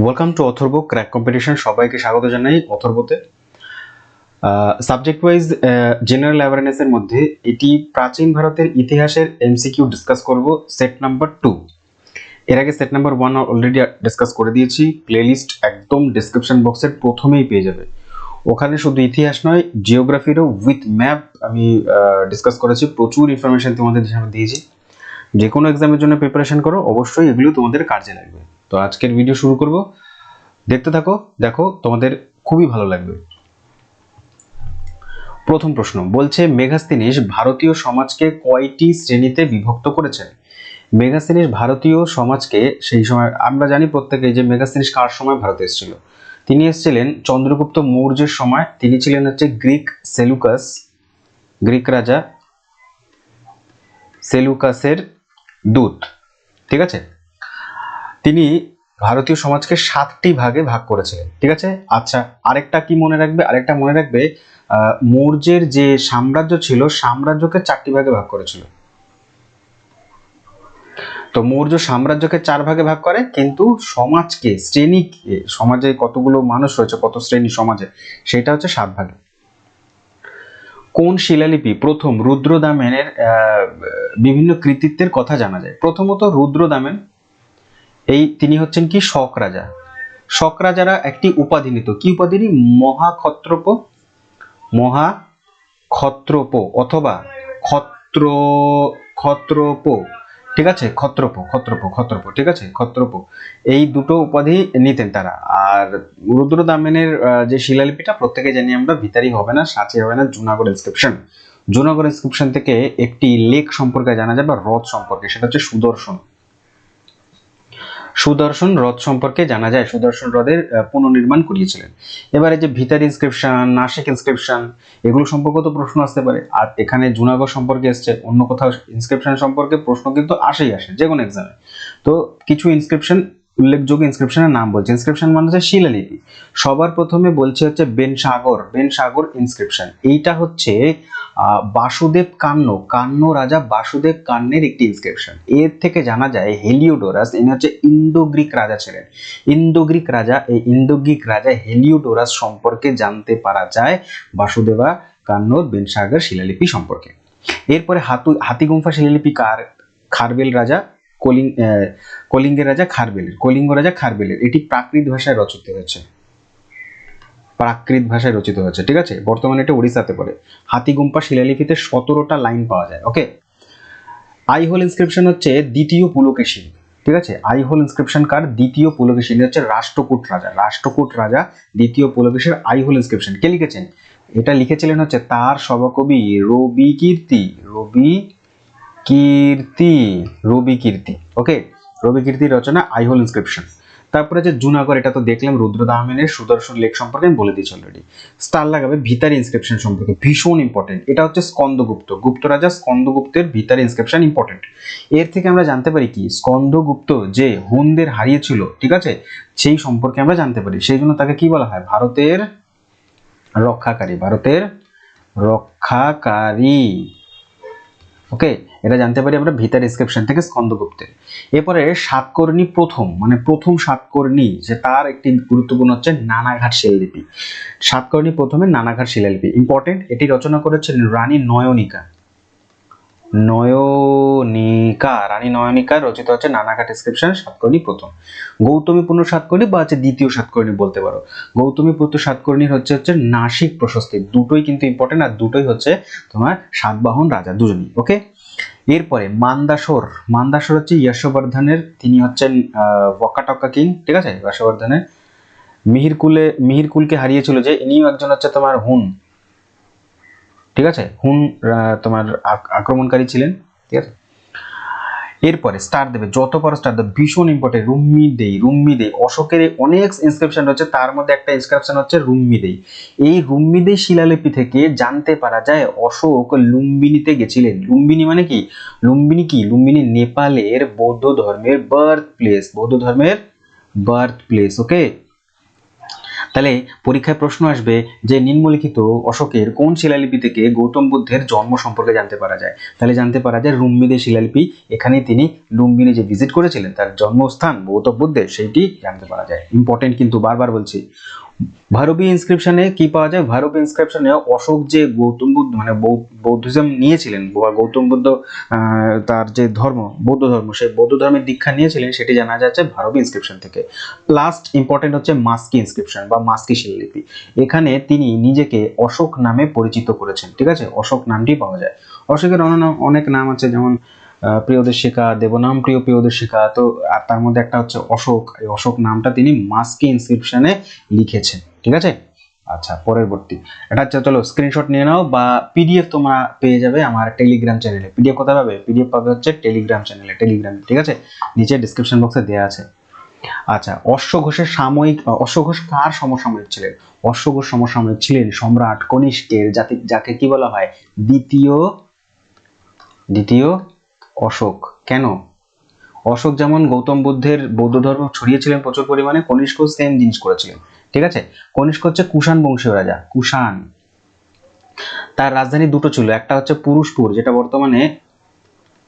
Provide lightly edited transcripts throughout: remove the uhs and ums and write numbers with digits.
Welcome to Atharva crack competition. সবাইকে স্বাগত জানাই অথর্বতে। সাবজেক্ট ওয়াইজ জেনারেল অ্যাওয়ারনেসের মধ্যে এটি প্রাচীন ভারতের ইতিহাসের এমসিকিউ ডিসকাস করব, সেট নাম্বার 2। এর আগে সেট নাম্বার 1 অলরেডি ডিসকাস করে দিয়েছি। প্লেলিস্ট একদম ডেসক্রিপশন বক্সের প্রথমেই পেয়ে যাবে। ওখানে শুধু ইতিহাস নয়, জিওগ্রাফিরও উইথ ম্যাপ আমি ডিসকাস করেছি। প্রচুর ইনফরমেশন তোমাদের দিয়েছি। যে কোনো এক্সামের জন্য প্রিপারেশন করো, অবশ্যই এগুলো তোমাদের কাজে লাগবে। তো আজকের ভিডিও শুরু করব, দেখতে থাকো, দেখো তোমাদের খুবই ভালো লাগবে। প্রথম প্রশ্ন বলছে, মেগাস্তিনিস ভারতীয় সমাজকে কয়টি শ্রেণীতে বিভক্ত করেছেন? মেগাস্তিনিস ভারতীয় সমাজকে, সেই সময় আমরা জানি প্রত্যেকে যে মেগাস্তিনিস কার সময় ভারতে এসেছিল। তিনি এসেছিলেন চন্দ্রগুপ্ত মৌর্যের সময়। তিনি ছিলেন গ্রিক সেলুকাস, গ্রিক রাজা সেলুকাসের দূত। ঠিক আছে, তিনি ভারতীয় সমাজকে 7টি ভাগে ভাগ করেছিলেন। ঠিক আছে, আচ্ছা আরেকটা কি মনে রাখবে, আরেকটা মনে রাখবে, মৌর্যের যে সাম্রাজ্য ছিল, সাম্রাজ্যকে 4টি ভাগে ভাগ করেছিল। তো মৌর্য সাম্রাজ্যকে 4 ভাগে ভাগ করে, কিন্তু সমাজকে, শ্রেণীকে, সমাজে কতগুলো মানুষ রয়েছে, কত শ্রেণী সমাজে, সেটা হচ্ছে 7 ভাগে। কোন শিলালিপি প্রথম রুদ্রদামেনের বিভিন্ন কৃতিত্বের কথা জানা যায়? প্রথমত রুদ্রদামেন, তিনি হচ্ছেন কি শক রাজা। শক রাজারা একটি উপাধি নিত। কি উপাধি? মহাক্ষত্রপ, মহাক্ষত্রপ অথবা ক্ষত্র ক্ষত্রপ। ঠিক আছে, ক্ষত্রপ ক্ষত্রপ ক্ষত্রপ ঠিক আছে, ক্ষত্রপ, এই দুটো উপাধি নিতেন তারা। আর রুদ্রদামেনের যে শিলালিপিটা প্রত্যেকে জানি আমরা, ভিতারি হবে না, সাঁচি হবে না, জুনাগড় ইনস্ক্রিপশন। জুনাগড় ইনস্ক্রিপশন থেকে একটি লেক সম্পর্কে জানা যায় বা হ্রদ সম্পর্কে, সেটা হচ্ছে সুদর্শন। সুদর্শন হ্রদ সম্পর্কে জানা যায়, সুদর্শন হ্রদের পুনর্নির্মাণ করিয়েছিলেন। এবারে যে ভিতার ইনস্ক্রিপশন, নাসিক ইনস্ক্রিপশন, এগুলো সম্পর্কে তো প্রশ্ন আসতে পারে। আর এখানে জুনাগড় সম্পর্কে এসছে, অন্য কোথাও ইনস্ক্রিপশন সম্পর্কে প্রশ্ন কিন্তু আসে যে কোনো এক্সামে। তো কিছু ইনস্ক্রিপশন, উল্লেখযোগ্য ইনস্ক্রিপশনের নাম বলছে। ইনস্ক্রিপশন মানে হচ্ছে শিলালিপি। সবার প্রথমে বলছে বেনসাগর ইনস্ক্রিপশন। এইটা হচ্ছে বাসুদেব কান্ন রাজা বাসুদেব কান্নের একটি ইনস্ক্রিপশন। এর থেকে জানা যায় হেলিওডোরাস ইনি হচ্ছে ইন্দো গ্রিক রাজা ছিলেন। ইন্দো গ্রিক রাজা, এই ইন্দো গ্রিক রাজা হেলিওডোরাস সম্পর্কে জানতে পারা যায় বাসুদেবা কান্নর বেনসাগর শিলালিপি সম্পর্কে। এরপরে হাতিগুম্ফা শিলালিপি কার? খারবেল রাজা, কলিঙ্গের রাজা খারবেলের, কলিঙ্গ রাজা খারবেলের। এটি প্রাকৃত ভাষায় রচিত হয়েছে, প্রাকৃত ভাষায় রচিত হয়েছে। ঠিক আছে, বর্তমানে এটা উড়িষ্যাতে পড়ে। হাতিগুম্পা শিলালিপিতে 17টা লাইন পাওয়া যায়। ওকে, আইহোল ইনস্ক্রিপশন হচ্ছে দ্বিতীয় পুলকেশী। ঠিক আছে, আইহোল ইনস্ক্রিপশন কার? দ্বিতীয় পুলকেশী, হচ্ছে রাষ্ট্রকূট রাজা দ্বিতীয় পুলকেশীর আইহোল ইনস্ক্রিপশন। কে লিখেছেন? এটা লিখেছিলেন হচ্ছে তার সভাকবি রবিকীর্তি। ওকে, রবিকীর্তির রচনা আইহোল ইনস্ক্রিপশন। তারপরে যে জুনাগড়, এটা তো দেখলাম রুদ্রদামেনের সুদর্শন লেক সম্পর্কে আমি বলে দিয়েছি অলরেডি। স্টার লাগাবে ভিতারি ইনস্ক্রিপশন সম্পর্কে, ভীষণ ইম্পর্টেন্ট। এটা হচ্ছে গুপ্ত রাজা স্কন্দগুপ্তের ভিতারি ইনস্ক্রিপশন ইম্পর্টেন্ট। এর থেকে আমরা জানতে পারি কি, স্কন্দগুপ্ত যে হুনদের হারিয়েছিল, ঠিক আছে, সেই সম্পর্কে আমরা জানতে পারি। সেই জন্য তাকে কি বলা হয়? ভারতের রক্ষাকারী। ওকে, এটা জানতে পারি আমরা ভিতার ইনস্ক্রিপশন থেকে স্কন্দগুপ্তের। এরপরে সাতকর্ণী প্রথম সাতকর্ণী, যে তার একটি গুরুত্বপূর্ণ হচ্ছে নানাঘাট শিলালিপি। সাতকর্ণী প্রথমে নানাঘাট শিলালিপি ইম্পর্টেন্ট। এটি রচনা করেছেন রানী নয়নিকা। রানী নয়নিকার রচিত হচ্ছে নানাঘাট ইনস্ক্রিপশন, সাতকর্ণী প্রথম। গৌতমীপুত্র সাতকর্ণী বা দ্বিতীয় সাতকর্ণী বলতে পারো। গৌতমীপুত্র সাতকর্ণীর হচ্ছে নাসিক প্রশস্তি। দুটোই কিন্তু ইম্পর্টেন্ট, আর দুটোই হচ্ছে তোমার সাতবাহন রাজা, দুজনই। ওকে, এরপরে মান্দাসর হচ্ছে যশবর্ধনের, তিনি হচ্ছেন ওয়াকাটকা কিং। ঠিক আছে, যশবর্ধনের মিহিরকুলকে হারিয়েছিল যে, ইনিও একজন হচ্ছে তোমার হুন। ঠিক আছে, হুন তোমার আক্রমণকারী ছিলেন। ঠিক আছে, এরপরে স্টার দেবে, যত পারো স্টার দেবে, ভীষণ ইম্পর্টেন্ট। রুম্মিদেই অশোকের অনেক ইনস্ক্রিপশন রয়েছে, তার মধ্যে একটা ইনস্ক্রিপশন হচ্ছে রুম্মিদেই। এই রুম্মিদেই শিলালিপি থেকে জানতে পারা যায় অশোক লুম্বিনীতে গেছিলেন। লুম্বিনী মানে কি? লুম্বিনী নেপালের বৌদ্ধ ধর্মের বার্থ প্লেস। ওকে, তাহলে পরীক্ষায় প্রশ্ন আসবে যে নিম্নলিখিত অশোকের কোন শিলালিপি থেকে গৌতম বুদ্ধের জন্ম সম্পর্কে জানতে পারা যায়। তাহলে জানতে পারা যায় লুম্বিনী শিলালিপি, এখানে তিনি লুম্বিনী যে ভিজিট করেছিলেন তার জন্মস্থান গৌতম বুদ্ধের সেইটি জানতে পারা যায়। ইম্পর্টেন্ট কিন্তু, বারবার বলছি। ভারবী ইনস্ক্রিপশনে কি পাওয়া যায়? ভারবী ইনস্ক্রিপশনে অশোক যে গৌতম বুদ্ধ মানে বৌদ্ধিজম নিয়েছিলেন, গৌতম বুদ্ধ তার যে ধর্ম বৌদ্ধ ধর্ম, সেই বৌদ্ধ ধর্মের দীক্ষা নিয়েছিলেন সেটি জানা যাচ্ছে ভারবী ইনস্ক্রিপশন থেকে। লাস্ট ইম্পর্টেন্ট হচ্ছে মাস্কি ইনস্ক্রিপশন বা মাস্কি শিলালিপি। এখানে তিনি নিজেকে অশোক নামে পরিচিত করেছেন, ঠিক আছে, অশোক নামটি পাওয়া যায়। অশোকের অনেক নাম আছে, যেমন প্রিয়দর্শিকা, দেবনাম প্রিয় প্রিয়দর্শিকা, তো আর তার মধ্যে একটা হচ্ছে অশোক। এই অশোক নামটা তিনি মাস্কি ইনস্ক্রিপশনে লিখেছেন, ঠিক আছে। আচ্ছা, পরবর্তী এটা হচ্ছে, চলো স্ক্রিনশট নিয়ে নাও বা পিডিএফ তোমরা পেয়ে যাবে আমার টেলিগ্রাম চ্যানেলে। পিডিএফ কোথায় পাবে? পিডিএফ পাবে হচ্ছে টেলিগ্রাম চ্যানেলে, টেলিগ্রাম, ঠিক আছে, নিচে ডিসক্রিপশন বক্সে দেওয়া আছে। আচ্ছা, অশ্ব ঘোষের সাময়িক, অশ্ব ঘোষ কার সমসাময়িক ছিলেন? অশ্ব ঘোষ সমসাময়িক ছিলেন সম্রাট কনিষ্কের, যাকে কি বলা হয়? দ্বিতীয় অশোক। কেন? অশোক যেমন গৌতম বুদ্ধের বৌদ্ধ ধর্ম ছড়িয়েছিলেন প্রচুর পরিমাণে, কনিষ্ক সেম জিনিস করেছিলেন, ঠিক আছে। কনিষ্ক হচ্ছে কুষাণ বংশীয় রাজা, কুষাণ। তার রাজধানী দুটো ছিল, একটা হচ্ছে পুরুষপুর যেটা বর্তমানে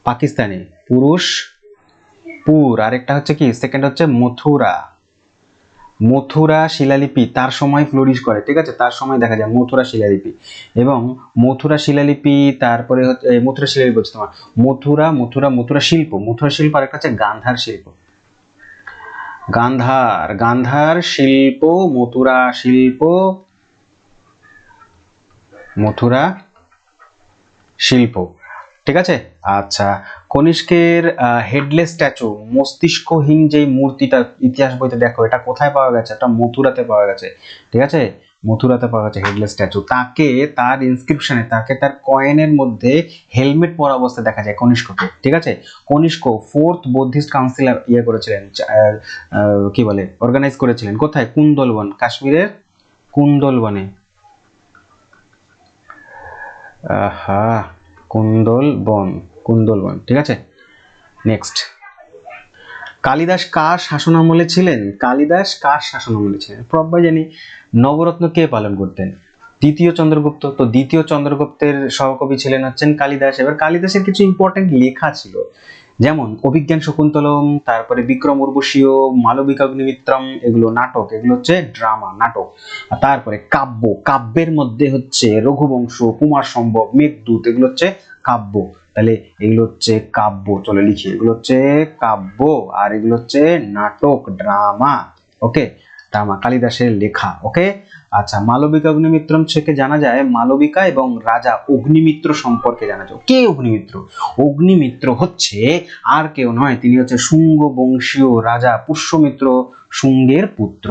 পাকিস্তানে পুরুষপুর, আর একটা হচ্ছে কি, সেকেন্ড হচ্ছে মথুরা। মথুরা শিলালিপি তার সময় ফ্লোরিশ করে, ঠিক আছে, তার সময় দেখা যায় মথুরা শিলালিপি। এবং মথুরা শিলালিপি, তারপরে হচ্ছে মথুরা শিলালিপি বলছি তোমার, মথুরা শিল্প, আর একটা হচ্ছে গান্ধার শিল্প, গান্ধার শিল্প, মথুরা শিল্প, ঠিক আছে। আচ্ছা, কনিষ্কের হেডলেস স্ট্যাচু, মস্তিষ্কহীন যে মূর্তিটা ইতিহাস বইতে দেখো, এটা কোথায় পাওয়া গেছে? এটা মথুরাতে পাওয়া গেছে, ঠিক আছে, মথুরাতে পাওয়া গেছে হেডলেস স্ট্যাচু। তাকে তার ইনস্ক্রিপশনে, তাকে তার কয়েনের মধ্যে হেলমেট পরা অবস্থায় দেখা যায় কনিষ্ককে, ঠিক আছে। কনিষ্ক ফোর্থ বুদ্ধিস্ট কাউন্সিল করেছিলেন, কি বলে, অর্গানাইজ করেছিলেন কোথায়? কুন্দলবন, কাশ্মীরের কুন্দলবনে। আহা, কুন্দলবন, ঠিক আছে। নেক্সট, কালিদাস কার শাসনামলে ছিলেন? প্রবাই জানি। নবরত্ন কে পালন করতেন? দ্বিতীয় চন্দ্রগুপ্ত। তো দ্বিতীয় চন্দ্রগুপ্তের সহকবি ছিলেন হচ্ছেন কালিদাস। এবার কালিদাসের কিছু ইম্পর্টেন্ট লেখা ছিল, যেমন অভিজ্ঞান শকুন্তলম, তারপরে বিক্রম উর্বশীয়, মালবিকা অগ্নিমিত্রম, এগুলো নাটক, এগুলো হচ্ছে ড্রামা, নাটক। আর তারপরে কাব্যের মধ্যে হচ্ছে রঘুবংশ, কুমার সম্ভব, মেঘদূত, এগুলো হচ্ছে কাব্য। তাহলে এগুলো হচ্ছে কাব্য, চলে লিখি, এগুলো হচ্ছে কাব্য, আর এগুলো হচ্ছে নাটক, ড্রামা, ওকে, ড্রামা, কালিদাসের লেখা, ওকে। আচ্ছা, মালবিকা অগ্নিমিত্রম থেকে জানা যায় মালবিকা এবং রাজা অগ্নিমিত্র সম্পর্কে জানা যায়। কে অগ্নিমিত্র? অগ্নিমিত্র হচ্ছে আর কেউ নয়, তিনি হচ্ছে শুঙ্গ বংশীয় রাজা পুষ্যমিত্র, শুঙ্গের পুত্র।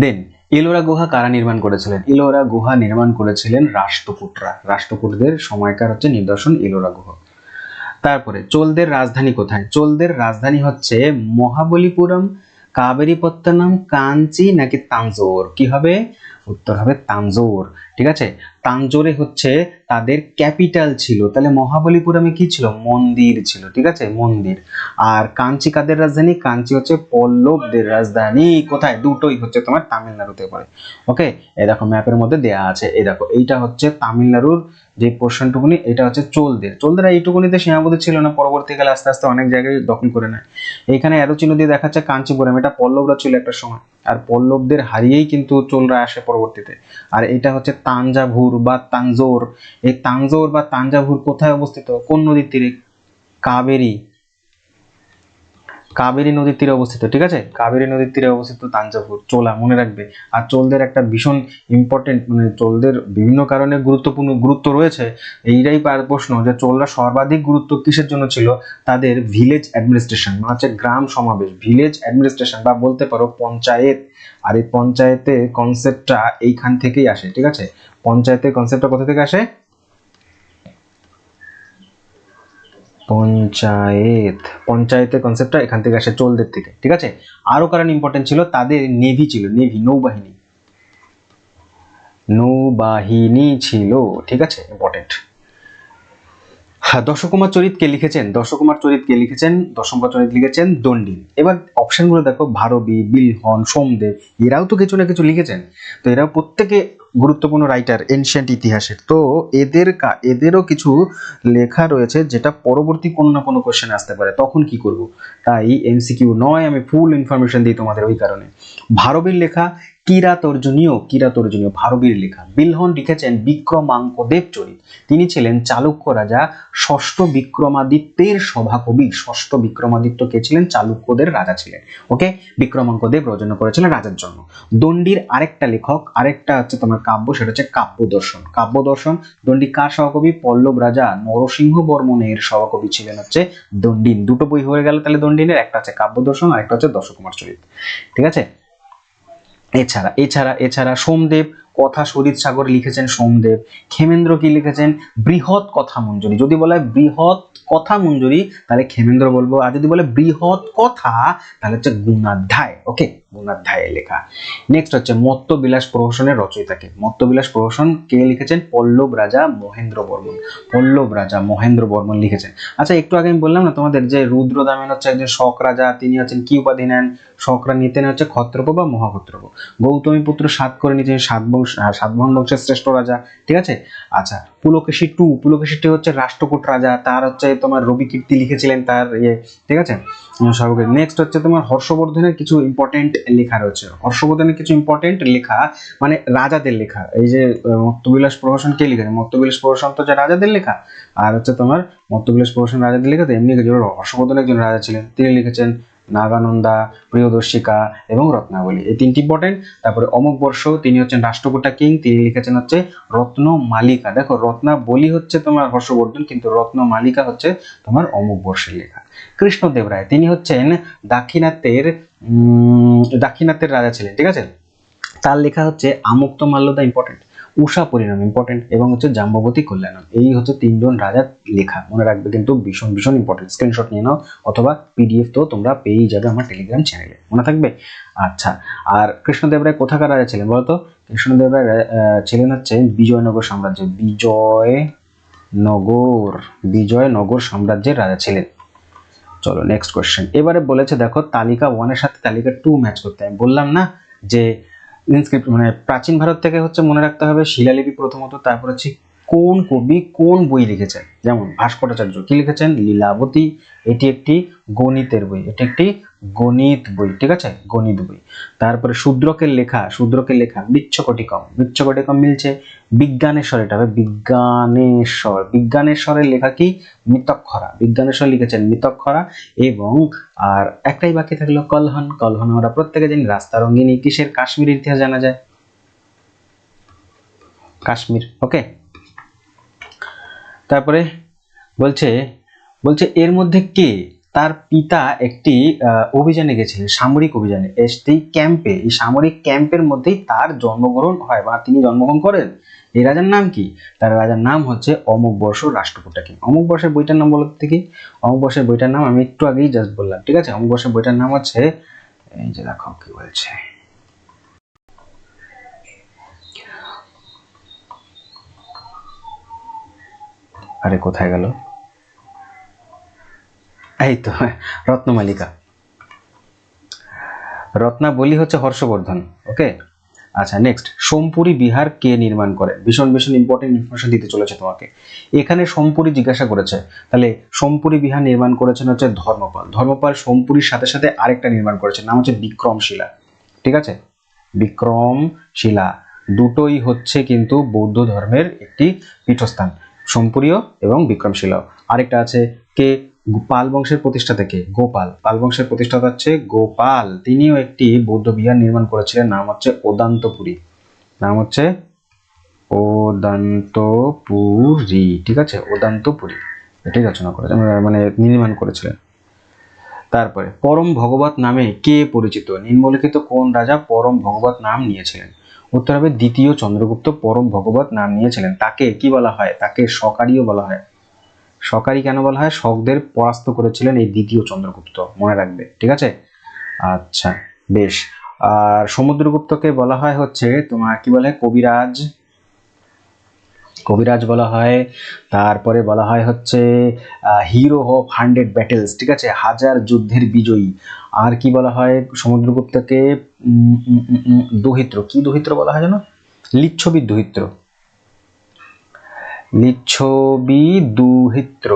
দেন এলোরা গুহা কারা নির্মাণ করেছিলেন? এলোরা গুহা নির্মাণ করেছিলেন রাষ্ট্রকূটরা, রাষ্ট্রকূটদের সময়কার হচ্ছে নিদর্শন এলোরা গুহা। তারপরে চোলদের রাজধানী কোথায়? চোলদের রাজধানী হচ্ছে মহাবলীপুরম, কাবেরীপত্তনম, কাঞ্চি নাকি তাঞ্জোর? কি হবে? উত্তর হবে তাঞ্জোর, ঠিক আছে। তাঞ্জোরে হচ্ছে তাদের ক্যাপিটাল ছিল। তাহলে মহাবলীপুরমে কি ছিল? মন্দির ছিল, ঠিক আছে, মন্দির। আর কাঞ্চি কাদের রাজধানী? কাঞ্চি হচ্ছে পল্লবদের রাজধানী। কোথায়? দুটোই হচ্ছে তোমার তামিলনাড়ুতে পড়ে, ওকে। এই দেখো ম্যাপের মধ্যে দেয়া আছে, এই দেখো এইটা হচ্ছে তামিলনাড়ুর যে পোর্শনটুকুনি, এটা হচ্ছে চোলদের এইটুকুনিতে সীমাবদ্ধ ছিল না, পরবর্তীকালে আস্তে আস্তে অনেক জায়গায় দখল করে নেয়। এইখানে এরো চিহ্ন দিয়ে দেখাচ্ছে কাঞ্চিপুরম, এটা পল্লবরা ছিল একটা সময়, আর পল্লবদের হারিয়েই কিন্তু চোলরা আসে পরবর্তীতে। আর এটা হচ্ছে তাঞ্জাভুর বা তাঞ্জোর। এই তাঞ্জোর বা তাঞ্জাভুর কোথায় অবস্থিত? কোন নদীর তীরে? কাবেরী নদীর তীরে অবস্থিত, ঠিক আছে, কাবেরী নদীর তীরে অবস্থিত তাঞ্জাভুর, চোলা, মনে রাখবে। আর চোলদের একটা ভীষণ ইম্পর্টেন্ট, মানে চোলদের বিভিন্ন কারণে গুরুত্ব রয়েছে। এইটাই প্রশ্ন যে চোলরা সর্বাধিক গুরুত্ব কিসের জন্য ছিল? তাদের ভিলেজ অ্যাডমিনিস্ট্রেশন, মানে হচ্ছে গ্রাম সমাবেশ, ভিলেজ অ্যাডমিনিস্ট্রেশন বা বলতে পারো পঞ্চায়েত। আর এই পঞ্চায়েতে কনসেপ্টটা এইখান থেকেই আসে, ঠিক আছে। পঞ্চায়েতের কনসেপ্টটা কোথা থেকে আসে? পঞ্চায়েতের কনসেপ্টটা এখান থেকে আসে, চোলদের থেকে, ঠিক আছে। আরো কারণ ইম্পর্টেন্ট ছিল, তাদের নেভি ছিল, নৌবাহিনী ছিল, ঠিক আছে, ইম্পর্টেন্ট। দশকুমার চরিত কে লিখেছেন? দশকুমার চরিত লিখেছেন দণ্ডী। এবার অপশনগুলো দেখো, ভারবী, বিলহন, সোমদেব, এরাও তো কিছু না কিছু লিখেছেন। তো এরাও প্রত্যেকে গুরুত্বপূর্ণ রাইটার এনশিয়েন্ট ইতিহাসের। তো এদেরও কিছু লেখা রয়েছে যেটা পরবর্তী কোনো না কোনো কোশ্চেন আসতে পারে, তখন কি করব? তাই এমসিকিউ নয়, আমি ফুল ইনফরমেশন দিই তোমাদের ওই কারণে। ভারবীর লেখা কিরাতর্জনীয় ভারবীর লেখা। বিলহন লিখেছেন বিক্রমাঙ্ক দেবচরিত। তিনি ছিলেন চালুক্য রাজা ষষ্ঠ বিক্রমাদিত্যের সভাকবি। ষষ্ঠ বিক্রমাদিত্য কে ছিলেন? চালুক্যদের রাজা ছিলেন। ওকে, বিক্রমাঙ্ক দেব রচনা করেছিলেন রাজার জন্য। দণ্ডির আরেকটা লেখক, আরেকটা হচ্ছে তোমার কাব্য, সেটা হচ্ছে কাব্যদর্শন। দণ্ডী কার সহকবি? পল্লব রাজা নরসিংহ বর্মনের সহকবি ছিলেন হচ্ছে দণ্ডিন। দুটো বই হয়ে গেল তাহলে দণ্ডিনের, একটা হচ্ছে কাব্যদর্শন আর একটা হচ্ছে দশকুমার চরিত। ঠিক আছে। এছাড়া সোমদেব কথা সরিৎ সাগর লিখেছেন সোমদেব। ক্ষেমেন্দ্র কি লিখেছেন? বৃহৎ কথা মঞ্জুরি। যদি বলে বৃহৎ কথা মঞ্জুরি তাহলে ক্ষেমেন্দ্র বলবো, আর যদি বলে বৃহৎ কথা তাহলে হচ্ছে গুণাধ্যায়। ওকে, গুণাধ্যায় লেখা। নেক্সট হচ্ছে মত্তবিলাস প্রহসনের রচয়িতাকে। মত্তবিলাস প্রহসন কে লিখেছেন? পল্লব রাজা মহেন্দ্র বর্মন লিখেছেন। আচ্ছা, একটু আগে আমি বললাম না তোমাদের যে রুদ্রদামেন হচ্ছে একজন শক রাজা, তিনি হচ্ছেন কি উপাধি নেন? শকরা নিতেন হচ্ছে ক্ষত্রপ বা মহাক্ষত্রপ। গৌতমী পুত্র সাতকর্ণী নিতেন সাতবাহন বংশের শ্রেষ্ঠ রাজা। ঠিক আছে। আচ্ছা, পুলকেশী টু হচ্ছে রাষ্ট্রকূট রাজা, তার হচ্ছে তোমার রবি কীর্তি লিখেছিলেন তার ইয়ে। ঠিক আছে। নেক্সট হচ্ছে তোমার হর্ষবর্ধনের কিছু ইম্পর্টেন্ট লেখা রয়েছে। হর্ষবর্ধনের কিছু ইম্পর্টেন্ট লেখা মানে রাজাদের লেখা। এই যে মত্তবিলাস প্রহসন কে লিখেছেন? মত্তবিলাস প্রহসন তো যে রাজাদের লেখা, আর হচ্ছে তোমার মত্তবিলাস প্রহসন রাজাদের লেখা। তো এমনি হর্ষবর্ধন একজন রাজা ছিলেন, তিনি লিখেছেন নাগানন্দা, প্রিয়দর্শিকা এবং রত্নাবলী, এই তিনটি ইম্পর্টেন্ট। তারপরে অমুক বর্ষ, তিনি হচ্ছেন রাষ্ট্রকূটা কিং, তিনি লিখেছেন হচ্ছে রত্নমালিকা। দেখো, রত্নাবলী হচ্ছে তোমার হর্ষবর্ধন, কিন্তু রত্নমালিকা হচ্ছে তোমার অমুক বর্ষের লেখা। কৃষ্ণদেব রায়, তিনি হচ্ছেন দাক্ষিণাত্যের রাজা ছিলেন। ঠিক আছে। তার লেখা হচ্ছে আমুক্ত মাল্যদা ইম্পর্টেন্ট, উষা পরিণাম ইম্পর্টেন্ট, এবং হচ্ছে জাম্ববতী কল্যাণম। এই হচ্ছে তিনজন রাজার লেখা, মনে রাখবে কিন্তু, ভীষণ ইম্পর্টেন্ট। স্ক্রিনশট নিয়ে নাও, অথবা পিডিএফ তো তোমরা পেয়েই যাবে আমার টেলিগ্রাম চ্যানেলে, মনে থাকবে। আচ্ছা, আর কৃষ্ণদেব রায় কোথাকার রাজা ছিলেন বলতো? কৃষ্ণদেব রায় ছিলেন হচ্ছে বিজয়নগর সাম্রাজ্য, বিজয়নগর সাম্রাজ্যের রাজা ছিলেন। চলো নেক্সট কোশ্চেন। এবারে বলেছে দেখো, তালিকা 1 এর সাথে তালিকা 2 ম্যাচ করতে। আমি বললাম না যে ইনস্ক্রিপ্ট মানে প্রাচীন ভারত থেকে হচ্ছে মনে রাখতে হবে শিলালিপি প্রথমত, তারপর হচ্ছে কোন কবি কোন বই লিখেছেন। যেমন ভাস্করাচার্য কি লিখেছেন? লীলাবতী। এটি একটি গণিতের বই, গণিত বই। ঠিক আছে, গণিত বই। তারপরে শূদ্রকের লেখা বৃচ্ছকটিকম মিলছে। বিজ্ঞানেশ্বর, এটা হবে বিজ্ঞানেশ্বরের লেখা কি? বিজ্ঞানেশ্বর লিখেছেন মিতক্ষরা। এবং আর একটাই বাকি থাকলো কলহন আমরা প্রত্যেকে জানি রাস্তা রঙ্গিনী কিসের? কাশ্মীরের ইতিহাস জানা যায়, কাশ্মীর। ওকে। তারপরে বলছে এর মধ্যে কে তার পিতা একটি অভিযানে গেছিলেন, সামরিক অভিযানে। এই সামরিক ক্যাম্পের মধ্যেই তার জন্মগ্রহণ হয় বা তিনি জন্মগ্রহণ করেন। এই রাজার নাম কি? তার রাজার নাম হচ্ছে অমুক বর্ষ রাষ্ট্রকূটা কিং। অমুক বর্ষের বইটার নাম বলতে কি? অমুক বর্ষের বইটার নাম আমি একটু আগেই জাস্ট বললাম। ঠিক আছে, অমুক বর্ষের বইটার নাম হচ্ছে, এই যে দেখো কি বলছে, আরে কোথায় গেল? এই তো, রত্নাবলী হচ্ছে হর্ষবর্ধন। ওকে। আচ্ছা, নেক্সট, সোমপুরী বিহার কে নির্মাণ করে? ভীষণ ইম্পর্টেন্ট ইনফরমেশন দিতে চলেছে তোমাকে। এখানে সোমপুরী জিজ্ঞাসা করেছে, তাহলে সোমপুরী বিহার নির্মাণ করেছেন হচ্ছে ধর্মপাল সোমপুরীর সাথে সাথে আরেকটা নির্মাণ করেছেন, নাম হচ্ছে বিক্রমশিলা। ঠিক আছে, বিক্রমশিলা। দুটোই হচ্ছে কিন্তু বৌদ্ধ ধর্মের একটি পীঠস্থান, সোমপুরীও এবং বিক্রমশিলাও। আরেকটা আছে কে? পাল বংশের প্রতিষ্ঠাতা কে? পাল বংশের প্রতিষ্ঠাতা হচ্ছে গোপাল, তিনিও একটি বৌদ্ধ বিহার নির্মাণ করেছিলেন, নাম হচ্ছে ওদান্তপুরী। ঠিক আছে, ওদান্তপুরী, এটাই রচনা করেছেন, মানে নির্মাণ করেছিলেন। তারপরে পরম ভগবত নামে কে পরিচিত? নিম্নলিখিত কোন রাজা পরম ভগবত নাম নিয়েছিলেন? উত্তর হবে দ্বিতীয় চন্দ্রগুপ্ত পরম ভগবত নাম নিয়েছিলেন। তাকে কি বলা হয়? তাকে শকারিও বলা হয়। শকারি কেন বলা হয়? শকদের পরাস্ত করেছিলেন এই দ্বিতীয় চন্দ্রগুপ্ত, মনে রাখবে। ঠিক আছে। আচ্ছা, বেশ। আর সমুদ্রগুপ্তকে বলা হয় হচ্ছে তোমার কি বলে? কবিরাজ। কবিরাজ বলা হয়, তারপরে বলা হয় হচ্ছে হিরো অফ 100 ব্যাটেলস, ঠিক আছে, 1000 যুদ্ধের বিজয়ী। আর কি বলা হয় সমুদ্রগুপ্তকে? দহিত্র, কি দহিত্র বলা হয় জানো? লিচ্ছবি দহিত্র, লিচ্ছবি দুহিত্র।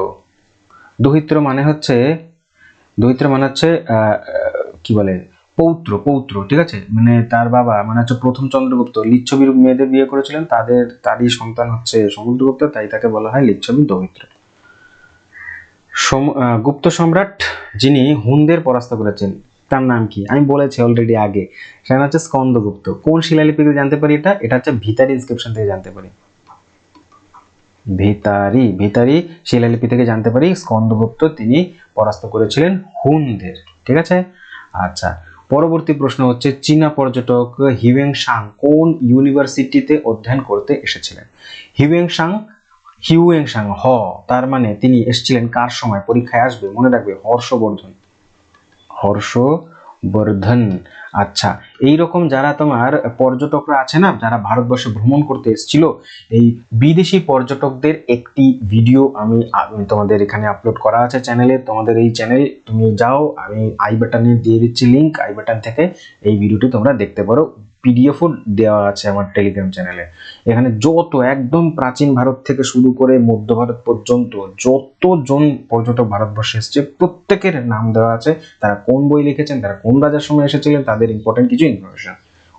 দহিত্র মানে হচ্ছে, দহিত্র মানে হচ্ছে কি বলে, পৌত্র, পৌত্র, ঠিক আছে, মানে তার বাবা মানে হচ্ছে প্রথম চন্দ্রগুপ্ত লিচ্ছবির মেয়েদের বিয়ে করেছিলেন, তারই সন্তান হচ্ছে সমুদ্রগুপ্ত, তাই তাকে বলা হয় লিচ্ছবি দহিত্র। গুপ্ত সম্রাট যিনি হুনদের পরাস্ত করেছেন তার নাম কি? আমি বলেছি অলরেডি আগে, সেটা হচ্ছে স্কন্দগুপ্ত। কোন শিলালিপি থেকে জানতে পারি এটা? এটা হচ্ছে ভিতারি ইনস্ক্রিপশন থেকে জানতে পারি। ভিতারি শিলালিপি থেকে জানতে পারি স্কন্দগুপ্ত তিনি পরাস্ত করেছিলেন হুনদের, ঠিক আছে। আচ্ছা, পরবর্তী প্রশ্ন হচ্ছে চীনা পর্যটক হিউয়েন সাং কোন ইউনিভার্সিটিতে অধ্যয়ন করতে এসেছিলেন? হিউয়েন সাং তার মানে তিনি এসেছিলেন কার সময়? পরীক্ষায় আসবে, মনে রাখবে, হর্ষবর্ধন। আচ্ছা, এইরকম যারা তোমার পর্যটকরা আছে না, যারা ভারতবর্ষে ভ্রমণ করতে এসেছিল, এই বিদেশি পর্যটকদের একটি ভিডিও আমি তোমাদের এখানে আপলোড করা আছে চ্যানেলে। তোমাদের এই চ্যানেল তুমি যাও, আমি আই বাটনে দিয়ে দিচ্ছি লিংক, আই বাটন থেকে এই ভিডিওটি তোমরা দেখতে পারো। পিডিএফও দেওয়া আছে আমার টেলিগ্রাম চ্যানেলে। এখানে যত একদম প্রাচীন ভারত থেকে শুরু করে মধ্য ভারত পর্যন্ত যতজন পর্যটক ভারতবর্ষে এসেছে প্রত্যেকের নাম দেওয়া আছে, তারা কোন বই লিখেছেন, তারা কোন রাজার সময় এসেছিলেন, তাদের ইম্পর্টেন্ট কিছু ইনফরমেশন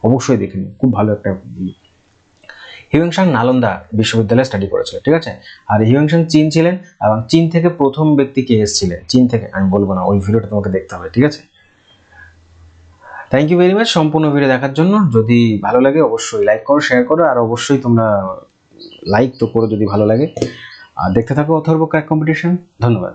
অবশ্যই দেখে নিন, খুব ভালো একটা। হিউয়েন সাং নালন্দা বিশ্ববিদ্যালয়ে স্টাডি করেছিল, ঠিক আছে। আর হিউয়েন সাং চীন ছিলেন, এবং চীন থেকে প্রথম ব্যক্তি কে এসেছিলেন, চীন থেকে আমি বলবো না, ওই ভিডিওটা তোমাকে দেখতে হবে, ঠিক আছে। থ্যাংক ইউ ভেরি মাচ সম্পূর্ণ ভিডিও দেখার জন্য। যদি ভালো লাগে অবশ্যই লাইক করো, শেয়ার করো, আর অবশ্যই তোমরা লাইক তো করো যদি ভালো লাগে। আর দেখতে থাকো অথর্ব ক্র্যাক কম্পিটিশন। ধন্যবাদ।